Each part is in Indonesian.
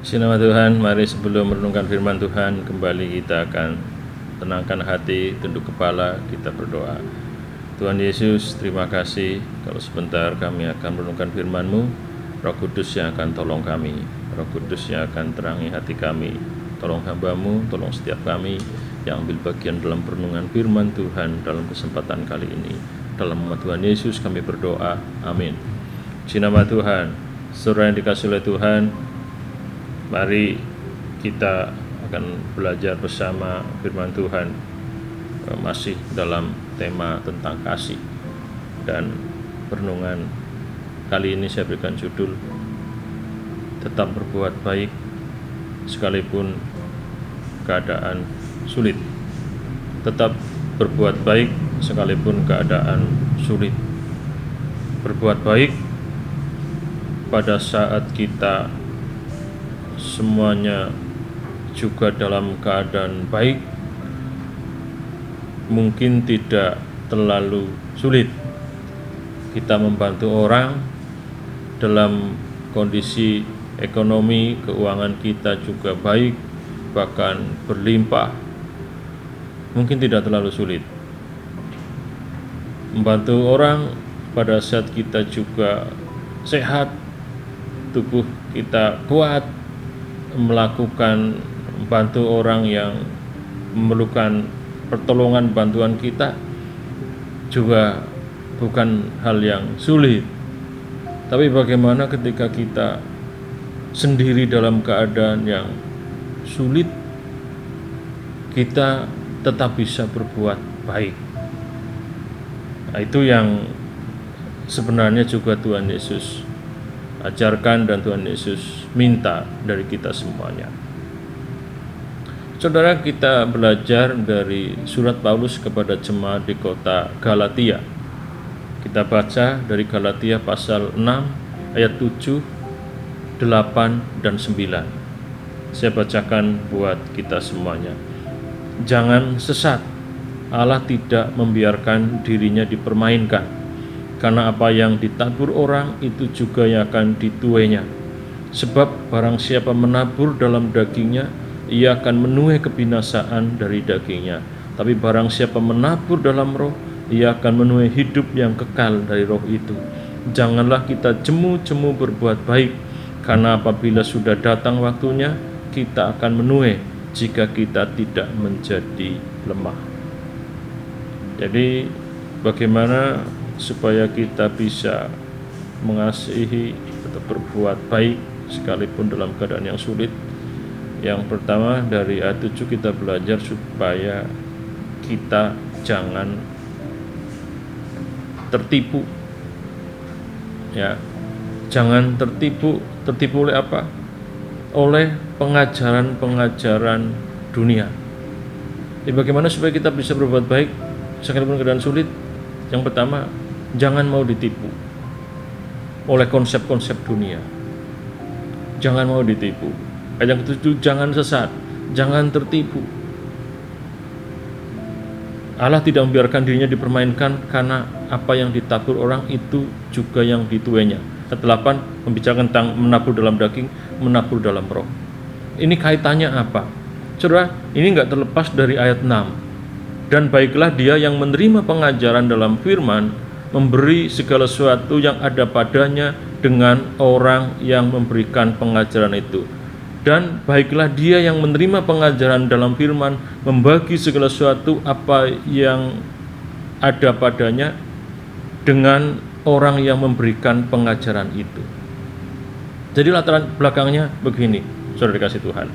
Puji nama Tuhan, mari sebelum merenungkan firman Tuhan, kembali kita akan tenangkan hati, tunduk kepala, kita berdoa. Tuhan Yesus, terima kasih kalau sebentar kami akan merenungkan firman-Mu. Roh Kudus yang akan tolong kami, Roh Kudus yang akan terangi hati kami. Tolong hamba-Mu, tolong setiap kami yang ambil bagian dalam perenungan firman Tuhan dalam kesempatan kali ini. Dalam nama Tuhan Yesus kami berdoa, amin. Puji nama Tuhan. Saudara yang dikasihi oleh Tuhan, mari kita akan belajar bersama firman Tuhan, masih dalam tema tentang kasih. Dan renungan kali ini saya berikan judul tetap berbuat baik sekalipun keadaan sulit. Tetap berbuat baik sekalipun keadaan sulit. Berbuat baik pada saat kita semuanya juga dalam keadaan baik, mungkin tidak terlalu sulit. Kita membantu orang dalam kondisi ekonomi, keuangan kita juga baik, bahkan berlimpah, mungkin tidak terlalu sulit. Membantu orang pada saat kita juga sehat, tubuh kita kuat, melakukan bantu orang yang memerlukan pertolongan bantuan kita juga bukan hal yang sulit. Tapi bagaimana ketika kita sendiri dalam keadaan yang sulit, kita tetap bisa berbuat baik. Nah, itu yang sebenarnya juga Tuhan Yesus ajarkan dan Tuhan Yesus minta dari kita semuanya. Saudara, kita belajar dari surat Paulus kepada jemaat di kota Galatia. Kita baca dari Galatia pasal 6 ayat 7, 8 dan 9. Saya bacakan buat kita semuanya. Jangan sesat. Allah tidak membiarkan dirinya dipermainkan. Karena apa yang ditabur orang itu juga yang akan dituainya. Sebab barang siapa menabur dalam dagingnya, ia akan menuai kebinasaan dari dagingnya. Tapi barang siapa menabur dalam roh, ia akan menuai hidup yang kekal dari roh itu. Janganlah kita jemu-jemu berbuat baik, karena apabila sudah datang waktunya, kita akan menuai jika kita tidak menjadi lemah. Jadi bagaimana supaya kita bisa mengasihi atau berbuat baik sekalipun dalam keadaan yang sulit? Yang pertama, dari ayat 7 kita belajar supaya kita jangan tertipu. Ya, jangan tertipu. Tertipu oleh apa? Oleh pengajaran-pengajaran dunia. Bagaimana supaya kita bisa berbuat baik sekalipun keadaan sulit? Yang pertama, jangan mau ditipu oleh konsep-konsep dunia. Jangan mau ditipu. Yang ketujuh, jangan sesat, jangan tertipu. Allah tidak membiarkan dirinya dipermainkan, karena apa yang ditabur orang itu juga yang dituainya. Ayat 8 membicarakan tentang menabur dalam daging, menabur dalam roh. Ini kaitannya apa? Saudara, ini enggak terlepas dari ayat 6. Dan baiklah dia yang menerima pengajaran dalam firman, memberi segala sesuatu yang ada padanya dengan orang yang memberikan pengajaran itu. Dan baiklah dia yang menerima pengajaran dalam firman, membagi segala sesuatu apa yang ada padanya dengan orang yang memberikan pengajaran itu. Jadi latar belakangnya begini, saudara dikasih Tuhan.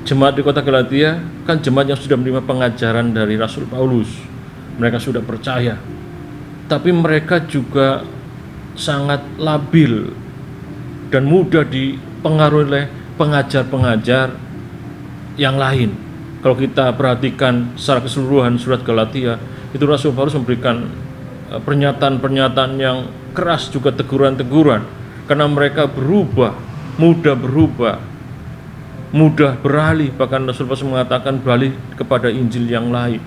Jemaat di kota Galatia kan jemaat yang sudah menerima pengajaran dari Rasul Paulus. Mereka sudah percaya. Tapi mereka juga sangat labil dan mudah dipengaruhi oleh pengajar-pengajar yang lain. Kalau kita perhatikan secara keseluruhan surat Galatia, itu Rasul Paulus memberikan pernyataan-pernyataan yang keras, juga teguran-teguran, karena mereka mudah berubah, mudah beralih. Bahkan Rasul Paulus mengatakan beralih kepada Injil yang lain.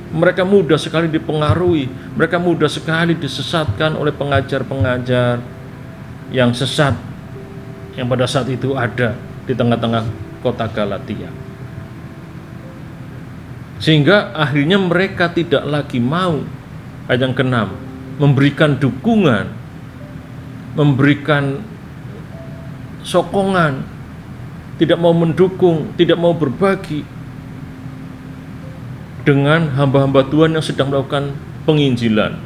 Mereka mudah sekali dipengaruhi, mereka mudah sekali disesatkan oleh pengajar-pengajar yang sesat yang pada saat itu ada di tengah-tengah kota Galatia. Sehingga akhirnya mereka tidak lagi mau, ayat yang ke-6, memberikan dukungan, memberikan sokongan, tidak mau mendukung, tidak mau berbagi dengan hamba-hamba Tuhan yang sedang melakukan penginjilan,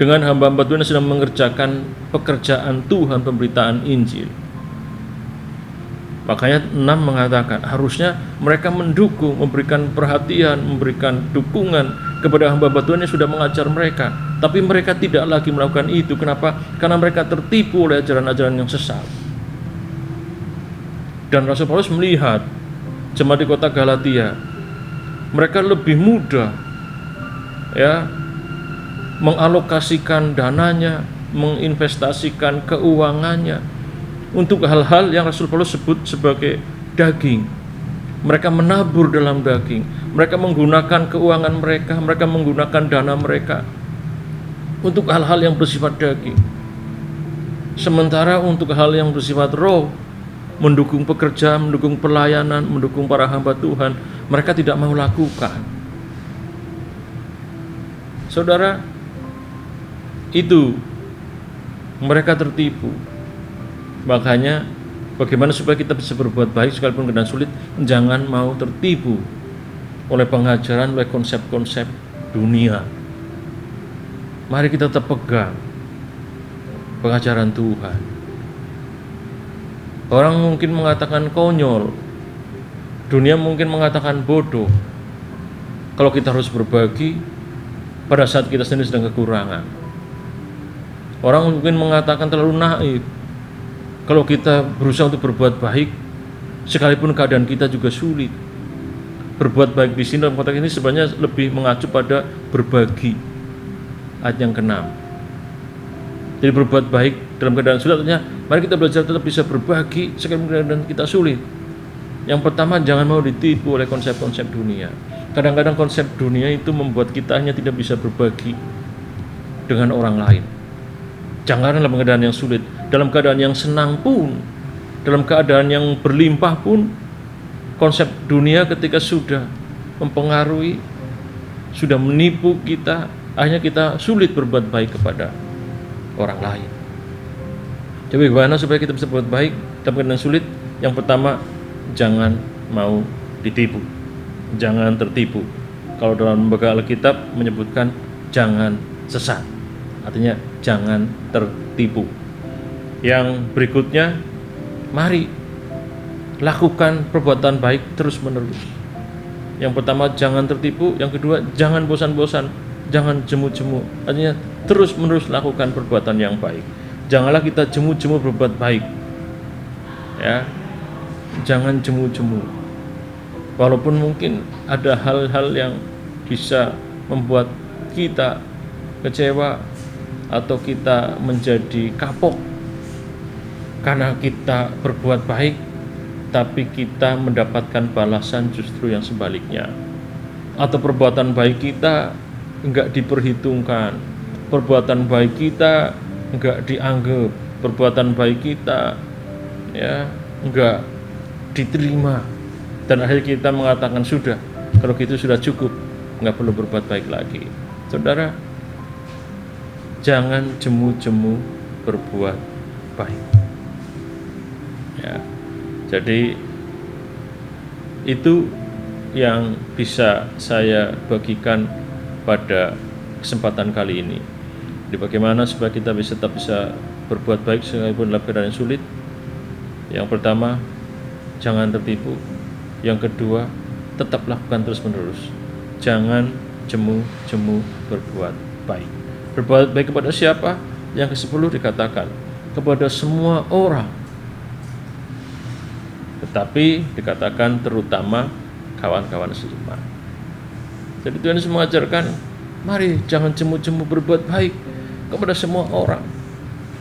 dengan hamba-hamba Tuhan yang sedang mengerjakan pekerjaan Tuhan, pemberitaan Injil. Makanya 6 mengatakan harusnya mereka mendukung, memberikan perhatian, memberikan dukungan kepada hamba-hamba Tuhan yang sudah mengajar mereka. Tapi mereka tidak lagi melakukan itu. Kenapa? Karena mereka tertipu oleh ajaran-ajaran yang sesat. Dan Rasul Paulus melihat jemaat di kota Galatia, mereka lebih mudah ya mengalokasikan dananya, menginvestasikan keuangannya untuk hal-hal yang Rasul Paulus sebut sebagai daging. Mereka menabur dalam daging. Mereka menggunakan keuangan mereka, mereka menggunakan dana mereka untuk hal-hal yang bersifat daging. Sementara untuk hal yang bersifat roh, mendukung pekerjaan, mendukung pelayanan, mendukung para hamba Tuhan, mereka tidak mau lakukan. Saudara, itu mereka tertipu. Makanya bagaimana supaya kita bisa berbuat baik sekalipun keadaan sulit, jangan mau tertipu oleh pengajaran, oleh konsep-konsep dunia. Mari kita tetap pegang pengajaran Tuhan. Orang mungkin mengatakan konyol, dunia mungkin mengatakan bodoh kalau kita harus berbagi pada saat kita sendiri sedang kekurangan. Orang mungkin mengatakan terlalu naif kalau kita berusaha untuk berbuat baik sekalipun keadaan kita juga sulit. Berbuat baik di sini dalam konteks ini sebenarnya lebih mengacu pada berbagi, ayat yang ke-6. Jadi berbuat baik dalam keadaan sulit artinya mari kita belajar tetap bisa berbagi sekalipun keadaan kita sulit. Yang pertama, jangan mau ditipu oleh konsep-konsep dunia. Kadang-kadang konsep dunia itu membuat kita hanya tidak bisa berbagi dengan orang lain. Jangan dalam keadaan yang sulit, dalam keadaan yang senang pun, dalam keadaan yang berlimpah pun, konsep dunia ketika sudah mempengaruhi, sudah menipu kita, akhirnya kita sulit berbuat baik kepada orang lain. Jadi bagaimana supaya kita bisa berbuat baik dalam keadaan sulit? Yang pertama, jangan mau ditipu, jangan tertipu. Kalau dalam lembaga Alkitab menyebutkan jangan sesat, artinya jangan tertipu. Yang berikutnya, mari lakukan perbuatan baik terus-menerus. Yang pertama, jangan tertipu. Yang kedua, jangan bosan-bosan, jangan jemu-jemu. Artinya terus-menerus lakukan perbuatan yang baik. Janganlah kita jemu-jemu berbuat baik. Ya, jangan jemu-jemu. Walaupun mungkin ada hal-hal yang bisa membuat kita kecewa atau kita menjadi kapok karena kita berbuat baik, tapi kita mendapatkan balasan justru yang sebaliknya. Atau perbuatan baik kita enggak diperhitungkan, perbuatan baik kita enggak dianggap, perbuatan baik kita ya enggak diterima, dan akhirnya kita mengatakan sudah, kalau gitu sudah cukup, enggak perlu berbuat baik lagi. Saudara, jangan jemu-jemu berbuat baik. Ya, jadi itu yang bisa saya bagikan pada kesempatan kali ini. Jadi bagaimana supaya kita tetap bisa berbuat baik sekalipun dalam keadaan yang sulit? Yang pertama, jangan tertipu. Yang kedua, tetap lakukan terus-menerus. Jangan jemu-jemu berbuat baik. Berbuat baik kepada siapa? Yang ke-10 dikatakan, kepada semua orang. Tetapi dikatakan terutama kawan-kawan seiman. Jadi Tuhan Yesus mengajarkan, mari jangan jemu-jemu berbuat baik kepada semua orang.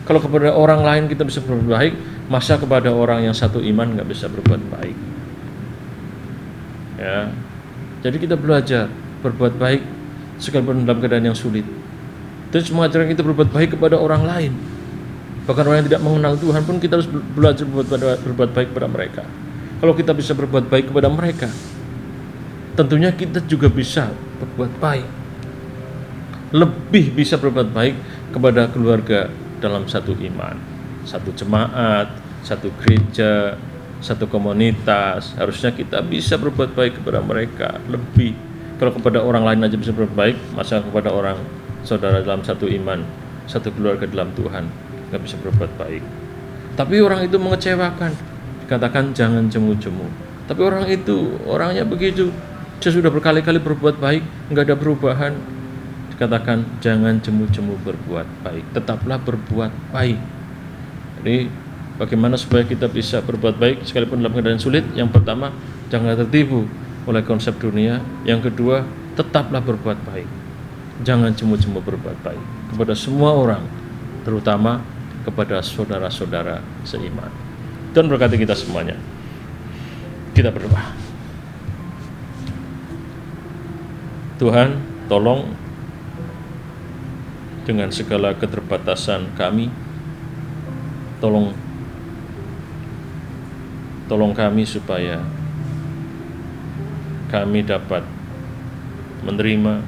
Kalau kepada orang lain kita bisa berbuat baik, masa kepada orang yang satu iman nggak bisa berbuat baik? Ya, jadi kita belajar berbuat baik sekalipun dalam keadaan yang sulit. Terus mengajarkan kita berbuat baik kepada orang lain. Bahkan orang yang tidak mengenal Tuhan pun kita harus belajar berbuat baik kepada mereka. Kalau kita bisa berbuat baik kepada mereka, tentunya kita juga bisa berbuat baik. Lebih bisa berbuat baik kepada keluarga dalam satu iman, satu jemaat, satu gereja, satu komunitas. Harusnya kita bisa berbuat baik kepada mereka lebih. Kalau kepada orang lain aja bisa berbuat baik, masa kepada orang saudara dalam satu iman, satu keluarga dalam Tuhan nggak bisa berbuat baik. Tapi orang itu mengecewakan, dikatakan jangan jemu-jemu. Tapi orang itu orangnya begitu, dia sudah berkali-kali berbuat baik, nggak ada perubahan, dikatakan jangan jemu-jemu berbuat baik, tetaplah berbuat baik. Jadi bagaimana supaya kita bisa berbuat baik sekalipun dalam keadaan sulit? Yang pertama, jangan tertipu oleh konsep dunia. Yang kedua, tetaplah berbuat baik, jangan jemu-jemu berbuat baik kepada semua orang, terutama kepada saudara-saudara seiman. Dan berkati kita semuanya. Kita berdoa. Tuhan, tolong dengan segala keterbatasan kami, tolong kami supaya kami dapat menerima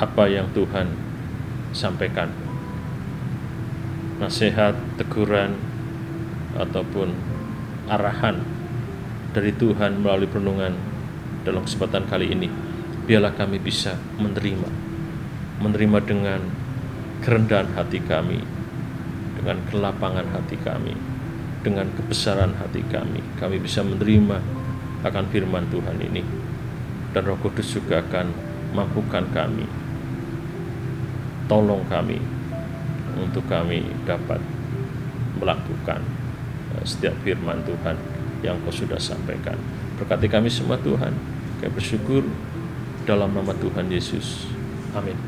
apa yang Tuhan sampaikan, nasihat, teguran, ataupun arahan dari Tuhan melalui perenungan dalam kesempatan kali ini. Biarlah kami bisa menerima dengan kerendahan hati kami, dengan kelapangan hati kami, dengan kebesaran hati kami. Kami bisa menerima akan firman Tuhan ini, dan Roh Kudus juga akan mampukan kami, tolong kami untuk kami dapat melakukan setiap firman Tuhan yang Kau sudah sampaikan. Berkati kami semua Tuhan. Kami bersyukur dalam nama Tuhan Yesus. Amin.